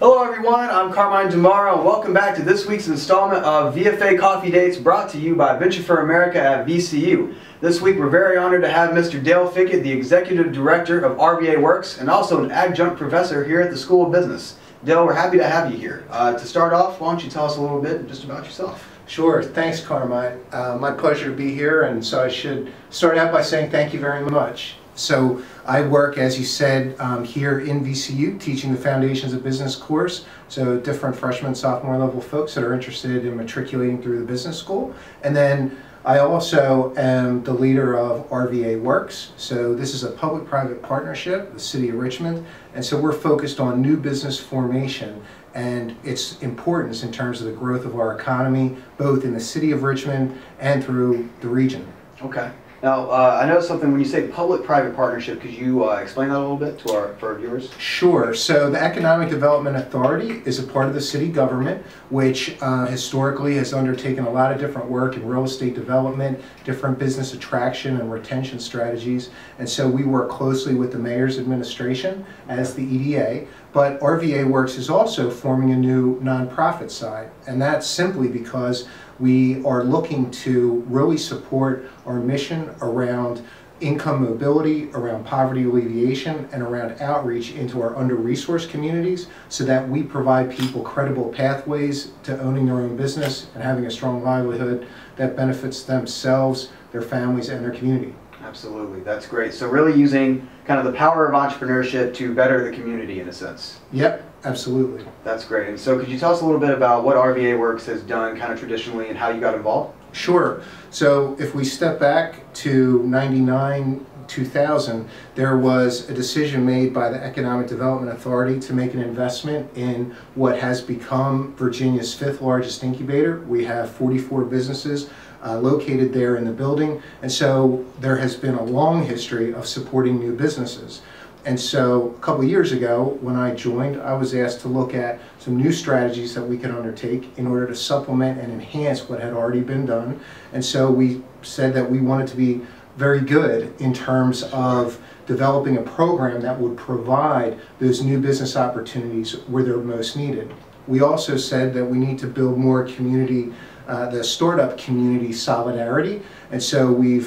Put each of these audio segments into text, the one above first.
Hello everyone, I'm Carmine Damaro and welcome back to this week's installment of VFA Coffee Dates brought to you by Venture for America at VCU. This week we're very honored to have Mr. Dale Fickett, the Executive Director of RVA Works and also an adjunct professor here at the School of Business. Dale, we're happy to have you here. To start off, why don't you tell us a little bit just about yourself? Sure. Thanks, Carmine. My pleasure to be here, and so I should start out by saying thank you very much. So I work, as you said, here in VCU, teaching the Foundations of Business course, so different freshman, sophomore level folks that are interested in matriculating through the business school. And then I also am the leader of RVA Works. So this is a public-private partnership with the City of Richmond, and so we're focused on new business formation and its importance in terms of the growth of our economy, both in the City of Richmond and through the region. Okay. Now, I know something when you say public-private partnership, could you explain that a little bit for our viewers? Sure. So the Economic Development Authority is a part of the city government, which historically has undertaken a lot of different work in real estate development, different business attraction and retention strategies. And so we work closely with the mayor's administration as the EDA. But RVA Works is also forming a new nonprofit side, and that's simply because we are looking to really support our mission around income mobility, around poverty alleviation, and around outreach into our under-resourced communities so that we provide people credible pathways to owning their own business and having a strong livelihood that benefits themselves, their families, and their community. Absolutely, that's great. So really using kind of the power of entrepreneurship to better the community in a sense. Yep, absolutely. That's great. And so could you tell us a little bit about what RVA Works has done kind of traditionally and how you got involved? Sure. So if we step back to 99, 2000, there was a decision made by the Economic Development Authority to make an investment in what has become Virginia's 5th largest incubator. We have 44 businesses located there in the building, and so there has been a long history of supporting new businesses. And so a couple of years ago, when I joined, I was asked to look at some new strategies that we could undertake in order to supplement and enhance what had already been done. And so we said that we wanted to be very good in terms of developing a program that would provide those new business opportunities where they're most needed. We also said that we need to build more community, the startup community solidarity, and so we've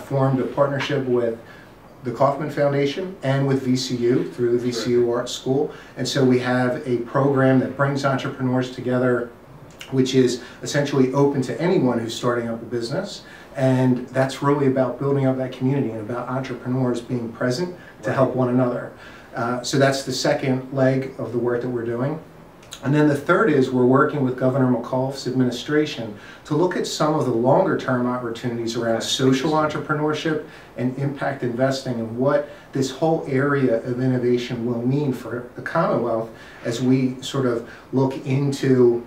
formed a partnership with the Kauffman Foundation and with VCU through the VCU Art School. And so we have a program that brings entrepreneurs together, which is essentially open to anyone who's starting up a business. And that's really about building up that community and about entrepreneurs being present to help one another. So that's the second leg of the work that we're doing. And then the third is we're working with Governor McAuliffe's administration to look at some of the longer term opportunities around social entrepreneurship and impact investing and what this whole area of innovation will mean for the Commonwealth as we sort of look into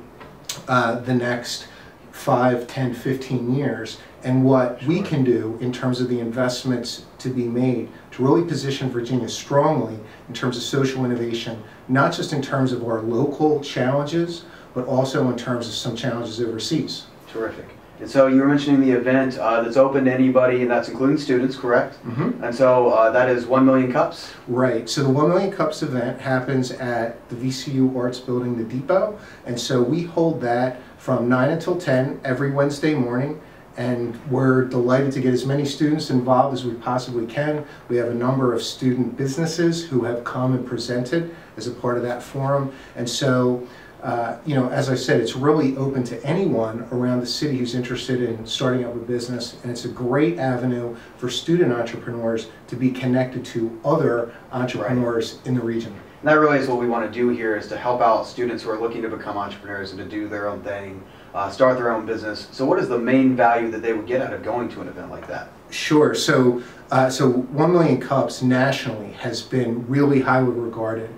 the next 5, 10, 15 years and what we can do in terms of the investments to be made to really position Virginia strongly in terms of social innovation, not just in terms of our local challenges, but also in terms of some challenges overseas. Terrific. And so you were mentioning the event that's open to anybody, and that's including students, correct? Mm-hmm. And so that is 1 million cups? Right. So the 1 million cups event happens at the VCU Arts Building, the Depot, and so we hold that from 9 until 10 every Wednesday morning. And we're delighted to get as many students involved as we possibly can. We have a number of student businesses who have come and presented as a part of that forum. And so, you know, as I said, it's really open to anyone around the city who's interested in starting up a business. And it's a great avenue for student entrepreneurs to be connected to other entrepreneurs in the region. And that really is what we want to do here, is to help out students who are looking to become entrepreneurs and to do their own thing, start their own business. So what is the main value that they would get out of going to an event like that? Sure. So 1 million cups nationally has been really highly regarded.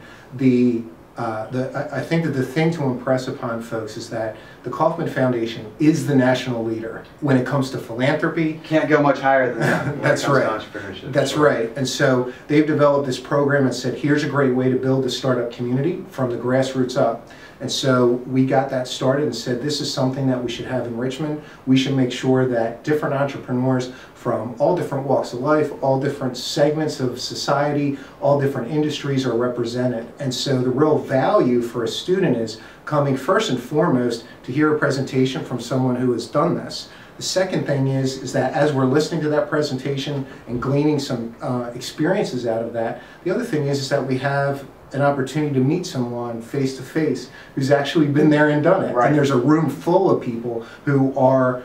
I think that the thing to impress upon folks is that the Kauffman Foundation is the national leader when it comes to philanthropy. Can't go much higher than that. That's right. Entrepreneurship. That's right. And so they've developed this program and said, here's a great way to build a startup community from the grassroots up. And so we got that started and said, this is something that we should have in Richmond. We should make sure that different entrepreneurs from all different walks of life, all different segments of society, all different industries are represented. And so the real value for a student is coming first and foremost to hear a presentation from someone who has done this. The second thing is that as we're listening to that presentation and gleaning some experiences out of that, the other thing is that we have an opportunity to meet someone face to face who's actually been there and done it. Right. And there's a room full of people who are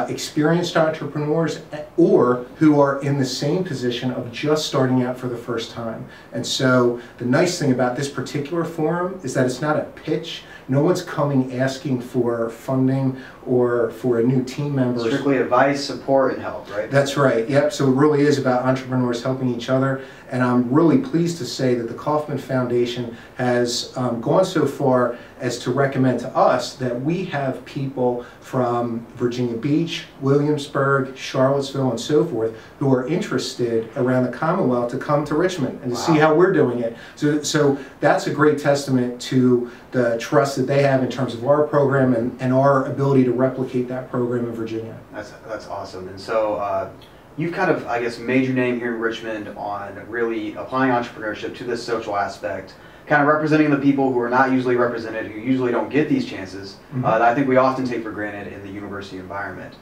experienced entrepreneurs or who are in the same position of just starting out for the first time. And so the nice thing about this particular forum is that it's not a pitch. No one's coming asking for funding or for a new team member. Strictly advice, support, and help, right? That's right, yep. So it really is about entrepreneurs helping each other. And I'm really pleased to say that the Kauffman Foundation has gone so far as to recommend to us that we have people from Virginia Beach, Williamsburg, Charlottesville, and so forth who are interested around the Commonwealth to come to Richmond and to see how we're doing it. So that's a great testament to the trust that they have in terms of our program and our ability to replicate that program in Virginia. That's awesome. And so you've kind of, I guess, made your name here in Richmond on really applying entrepreneurship to this social aspect, kind of representing the people who are not usually represented, who usually don't get these chances, that I think we often take for granted in the university environment.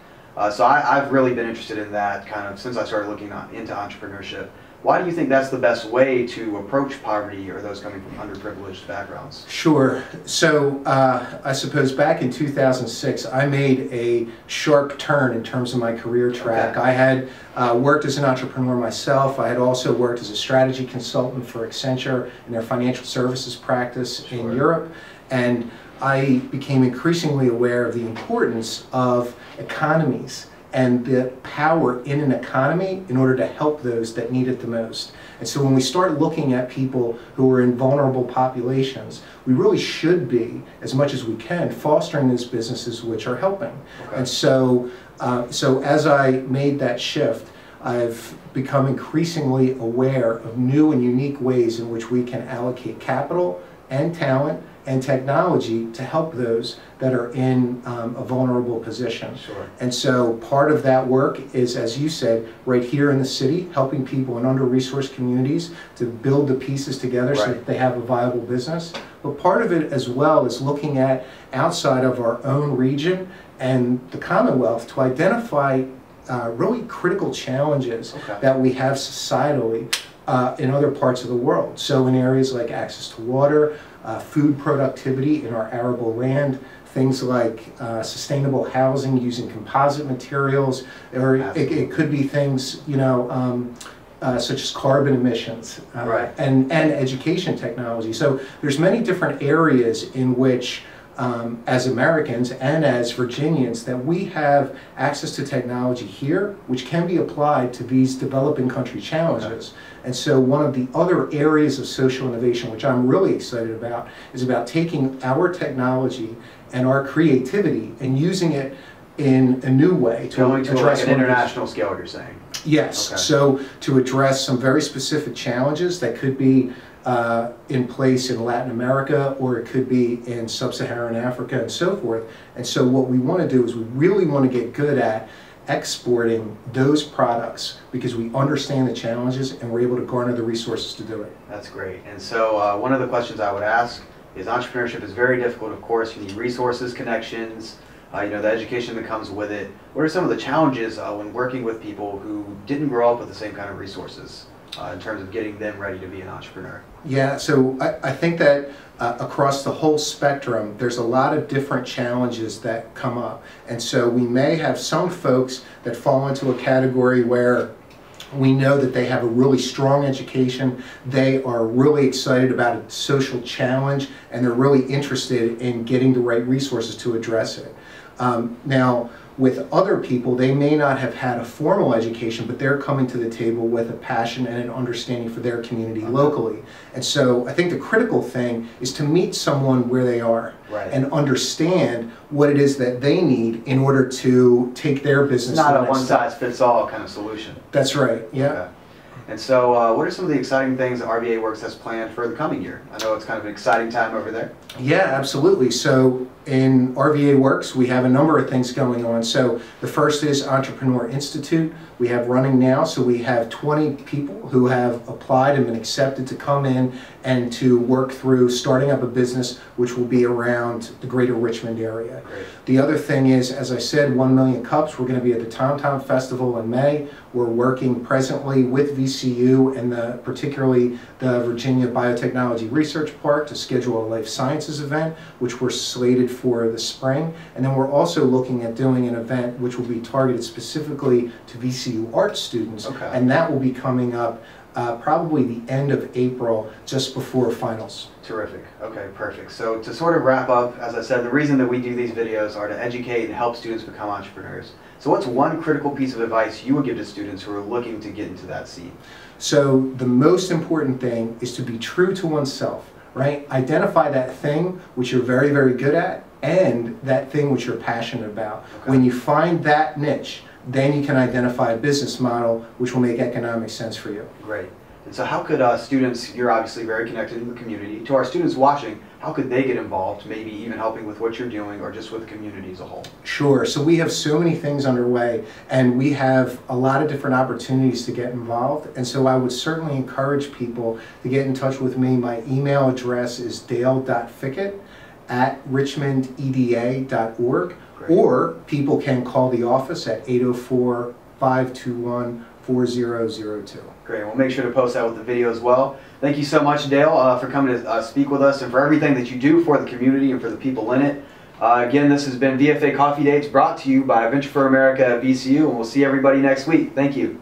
So I've really been interested in that kind of since I started looking into entrepreneurship. Why do you think that's the best way to approach poverty or those coming from underprivileged backgrounds? Sure. So I suppose back in 2006, I made a sharp turn in terms of my career track. Okay. I had worked as an entrepreneur myself. I had also worked as a strategy consultant for Accenture in their financial services practice in Europe. And I became increasingly aware of the importance of economies and the power in an economy in order to help those that need it the most. And so when we start looking at people who are in vulnerable populations, we really should be, as much as we can, fostering those businesses which are helping. Okay. And so, so as I made that shift, I've become increasingly aware of new and unique ways in which we can allocate capital and talent and technology to help those that are in a vulnerable position. Sure. And so part of that work is, as you said, right here in the city, helping people in under-resourced communities to build the pieces together so that they have a viable business. But part of it as well is looking at outside of our own region and the Commonwealth to identify really critical challenges that we have societally in other parts of the world. So in areas like access to water, food productivity in our arable land, things like sustainable housing using composite materials, or it could be things, you know, such as carbon emissions and education technology. So there's many different areas in which as Americans and as Virginians that we have access to technology here which can be applied to these developing country challenges. And so one of the other areas of social innovation which I'm really excited about is about taking our technology and our creativity and using it in a new way to address an international scale, what you're saying. Yes, so to address some very specific challenges that could be in place in Latin America, or it could be in sub-Saharan Africa and so forth. And so what we want to do is we really want to get good at exporting those products because we understand the challenges and we're able to garner the resources to do it. That's great. And so one of the questions I would ask is entrepreneurship is very difficult, of course. You need resources, connections, you know, the education that comes with it. What are some of the challenges when working with people who didn't grow up with the same kind of resources in terms of getting them ready to be an entrepreneur? Yeah, so I think that across the whole spectrum, there's a lot of different challenges that come up. And so we may have some folks that fall into a category where we know that they have a really strong education, they are really excited about a social challenge, and they're really interested in getting the right resources to address it. Now, with other people, they may not have had a formal education, but they're coming to the table with a passion and an understanding for their community locally. And so I think the critical thing is to meet someone where they are and understand what it is that they need in order to take their business to the next step. Not a one-size-fits-all kind of solution. That's right, yeah. And so what are some of the exciting things that RVA Works has planned for the coming year? I know it's kind of an exciting time over there. Yeah, absolutely. So in RVA Works, we have a number of things going on. So the first is Entrepreneur Institute. We have running now, so we have 20 people who have applied and been accepted to come in and to work through starting up a business which will be around the greater Richmond area. Great. The other thing is, as I said, 1 Million Cups. We're going to be at the Tom Tom Festival in May. We're working presently with VCU and particularly the Virginia Biotechnology Research Park to schedule a life sciences event, which we're slated for the spring. And then we're also looking at doing an event which will be targeted specifically to VCU art students, okay. And that will be coming up probably the end of April, just before finals. Terrific. Okay, perfect. So to sort of wrap up, as I said, the reason that we do these videos are to educate and help students become entrepreneurs. So what's one critical piece of advice you would give to students who are looking to get into that scene? So the most important thing is to be true to oneself, right? Identify that thing which you're very, very good at and that thing which you're passionate about. Okay. When you find that niche, then you can identify a business model which will make economic sense for you. Great. And so how could students, you're obviously very connected in the community, to our students watching, how could they get involved, maybe even helping with what you're doing or just with the community as a whole? Sure. So we have so many things underway and we have a lot of different opportunities to get involved. And so I would certainly encourage people to get in touch with me. My email address is dale.fickett@richmondeda.org. Great. Or people can call the office at 804-521-4002. Great. We'll make sure to post that with the video as well. Thank you so much, Dale, for coming to speak with us and for everything that you do for the community and for the people in it. Again, this has been VFA Coffee Dates brought to you by Venture for America at VCU, and we'll see everybody next week. Thank you.